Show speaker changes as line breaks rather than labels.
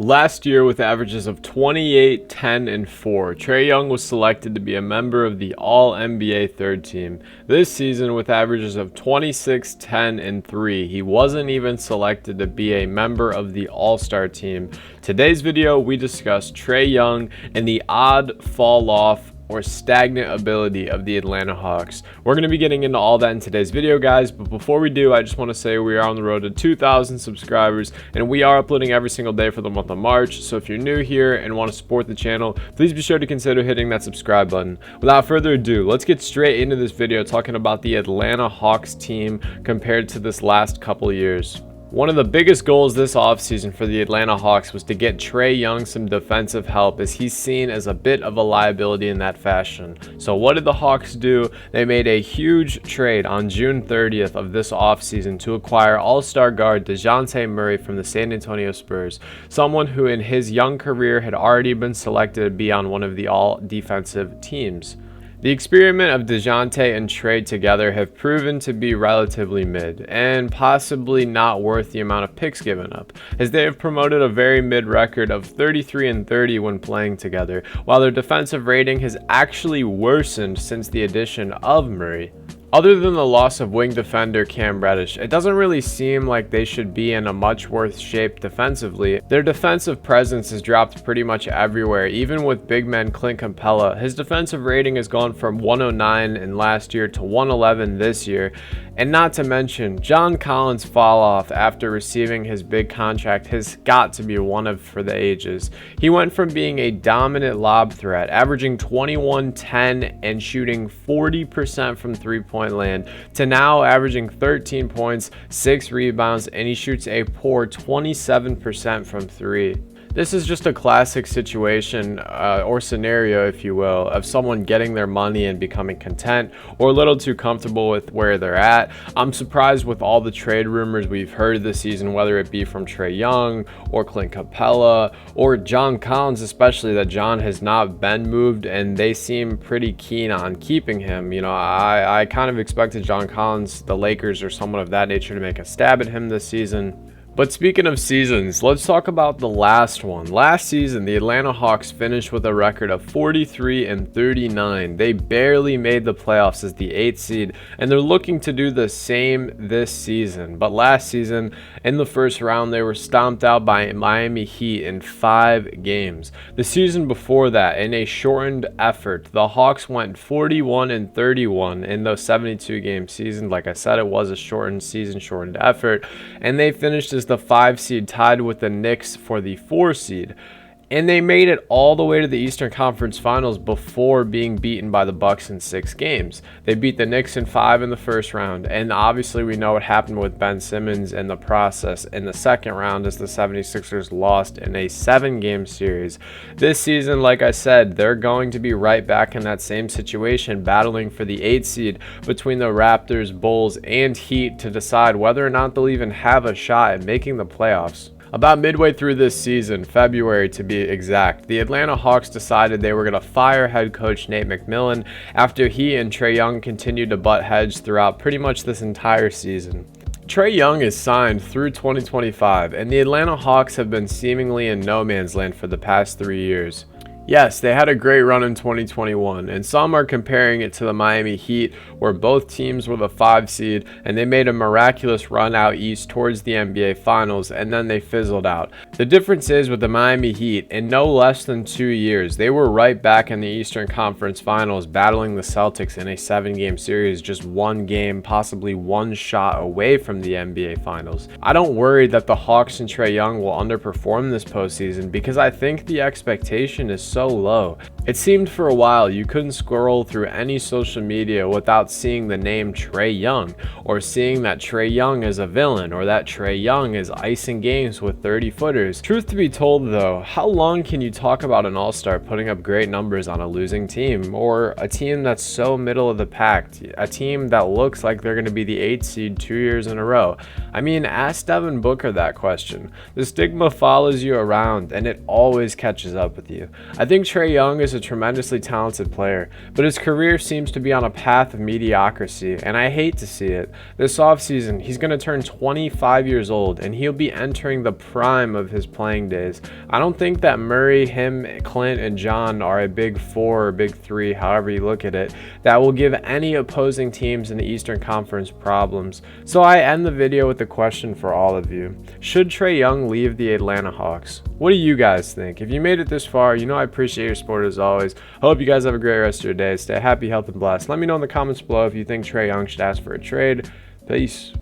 Last year, with averages of 28, 10, and 4, Trae Young was selected to be a member of the All-NBA third team. This season, with averages of 26, 10, and 3, he wasn't even selected to be a member of the All-Star team. Today's video, we discuss Trae Young and the odd fall-off or stagnant ability of the Atlanta Hawks. We're going to be getting into all that in today's video, guys, but before we do, I just want to say we are on the road to 2,000 subscribers, and we are uploading every single day for the month of March. So if you're new here and want to support the channel, please be sure to consider hitting that subscribe button. Without further ado, let's get straight into this video talking about the Atlanta Hawks team compared to this last couple of years. One of the biggest goals this offseason for the Atlanta Hawks was to get Trae Young some defensive help, as he's seen as a bit of a liability in that fashion. So what did the Hawks do? They made a huge trade on June 30th of this offseason to acquire all-star guard DeJounte Murray from the San Antonio Spurs, someone who in his young career had already been selected to be on one of the all-defensive teams. The experiment of DeJounte and Trae together have proven to be relatively mid, and possibly not worth the amount of picks given up, as they have promoted a very mid record of 33-30 when playing together, while their defensive rating has actually worsened since the addition of Murray. Other than the loss of wing defender Cam Reddish, it doesn't really seem like they should be in a much worse shape defensively. Their defensive presence has dropped pretty much everywhere, even with big man Clint Capella. His defensive rating has gone from 109 in last year to 111 this year. And not to mention, John Collins' fall off after receiving his big contract has got to be one of for the ages. He went from being a dominant lob threat, averaging 21, 10, and shooting 40% from three-point land, to now averaging 13 points, 6 rebounds, and he shoots a poor 27% from three. This is just a classic situation or scenario, if you will, of someone getting their money and becoming content or a little too comfortable with where they're at. I'm surprised with all the trade rumors we've heard this season, whether it be from Trae Young or Clint Capella or John Collins, especially, that John has not been moved and they seem pretty keen on keeping him. You know, I kind of expected John Collins, the Lakers, or someone of that nature to make a stab at him this season. But speaking of seasons, let's talk about the last one. Last season, the Atlanta Hawks finished with a record of 43-39. They barely made the playoffs as the 8th seed, and they're looking to do the same this season. But last season, in the first round, they were stomped out by Miami Heat in 5 games. The season before that, in a shortened effort, the Hawks went 41-31 in those 72-game season. Like I said, it was a shortened season, shortened effort, and they finished as the 5 seed, tied with the Knicks for the 4 seed. And they made it all the way to the Eastern Conference Finals before being beaten by the Bucks in 6 games. They beat the Knicks in 5 in the first round, and obviously we know what happened with Ben Simmons in the process in the second round, as the 76ers lost in a 7-game series. This season, like I said, they're going to be right back in that same situation, battling for the 8th seed between the Raptors, Bulls, and Heat to decide whether or not they'll even have a shot at making the playoffs. About midway through this season, February to be exact, the Atlanta Hawks decided they were going to fire head coach Nate McMillan after he and Trae Young continued to butt heads throughout pretty much this entire season. Trae Young is signed through 2025, and the Atlanta Hawks have been seemingly in no man's land for the past 3 years. Yes, they had a great run in 2021, and some are comparing it to the Miami Heat, where both teams were the 5 seed, and they made a miraculous run out east towards the NBA Finals, and then they fizzled out. The difference is, with the Miami Heat, in no less than 2 years, they were right back in the Eastern Conference Finals, battling the Celtics in a 7-game series, just 1 game, possibly 1 shot away from the NBA Finals. I don't worry that the Hawks and Trae Young will underperform this postseason, because I think the expectation is so low. It seemed for a while you couldn't scroll through any social media without seeing the name Trae Young, or seeing that Trae Young is a villain, or that Trae Young is icing games with 30-footers. Truth to be told though, how long can you talk about an all-star putting up great numbers on a losing team, or a team that's so middle of the pack, a team that looks like they're going to be the 8th seed 2 years in a row? I mean, ask Devin Booker that question. The stigma follows you around, and it always catches up with you. I think Trae Young is is a tremendously talented player, but his career seems to be on a path of mediocrity, and I hate to see it. This offseason, he's going to turn 25 years old, and he'll be entering the prime of his playing days. I don't think that Murray, him, Clint, and John are a big four or big three, however you look at it, that will give any opposing teams in the Eastern Conference problems. So I end the video with a question for all of you. Should Trae Young leave the Atlanta Hawks? What do you guys think? If you made it this far, you know I appreciate your support as always. Hope you guys have a great rest of your day. Stay happy, healthy, and blessed. Let me know in the comments below if you think Trae Young should ask for a trade. Peace.